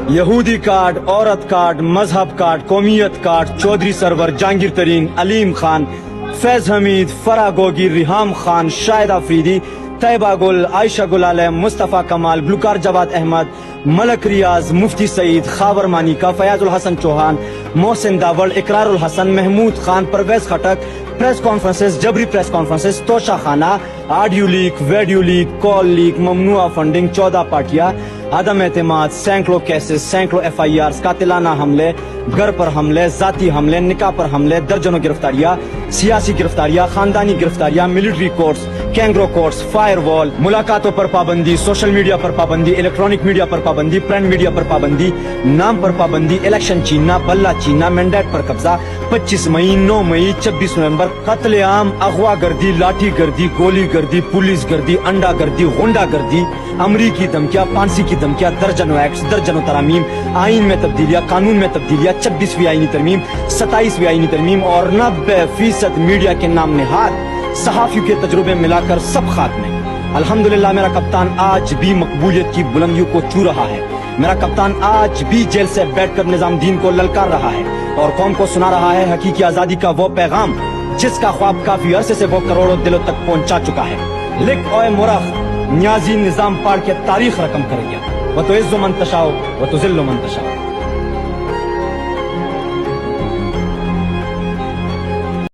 یہودی کارڈ، عورت کارڈ، مذہب کارڈ، قومیت کارڈ، چودھری سرور، جہانگیر ترین، علیم خان، فیض حمید، فرح گوگی، ریحام خان، شاہد آفریدی، طیبہ گل، عائشہ گل علیہ، مصطفیٰ کمال، گلوکار جواد احمد، ملک ریاض، مفتی سعید، خاور مانیکا، فیاض الحسن چوہان، محسن داوڑ، اقرار الحسن، محمود خان، پرویز خٹک، پریس کانفرنسز، جبری پریس کانفرنسز، توشہ خانہ، آڈیو لیک، ویڈیو لیک، کال لیک، ممنوعہ فنڈنگ، 14 پارٹیاں، عدم اعتماد، سینکڑوں کیسز، سینکڑوں FIRs، قاتلانہ حملے، گھر پر حملے، ذاتی حملے، نکاح پر حملے، درجنوں گرفتاریاں، سیاسی گرفتاریاں، خاندانی گرفتاریاں، military courts, kangaroo courts, firewall, ملاقاتوں پر پابندی، سوشل میڈیا پر پابندی، الیکٹرانک میڈیا پر پابندی، پرنٹ میڈیا پر پابندی، نام پر پابندی، الیکشن چھیننا، بلہ چھیننا، مینڈیٹ پر قبضہ، 25 مئی، 9 مئی، 26 نومبر، قتل عام، اغوا گردی، لاٹھی گردی، گولی گردی، پولیس گردی، انڈا گردی، غنڈا گردی، امریکی دھمکیاں، پانسی کی دھمکیاں، درجنوں ایکٹس، درجنوں ترامیم، آئین میں تبدیلیاں، قانون میں تبدیلیاں، 26ویں آئینی ترمیم، 27ویں آئینی ترمیم اور 90% میڈیا کے نام نہاد صحافیوں کے تجربے ملا کر سب خاتمے۔ الحمدللہ میرا کپتان آج بھی مقبولیت کی بلندیوں کو چھو رہا ہے، میرا کپتان آج بھی جیل سے بیٹھ کر نظام دین کو للکار رہا ہے اور قوم کو سنا رہا ہے حقیقی آزادی کا وہ پیغام جس کا خواب کافی عرصے سے وہ کروڑوں دلوں تک پہنچا چکا ہے۔ لکھ اوے مرخ، نیازی نظام پاڑ کے تاریخ رقم کرے گا، وہ تو عز و من تشاء و تو ذل و من تشاء۔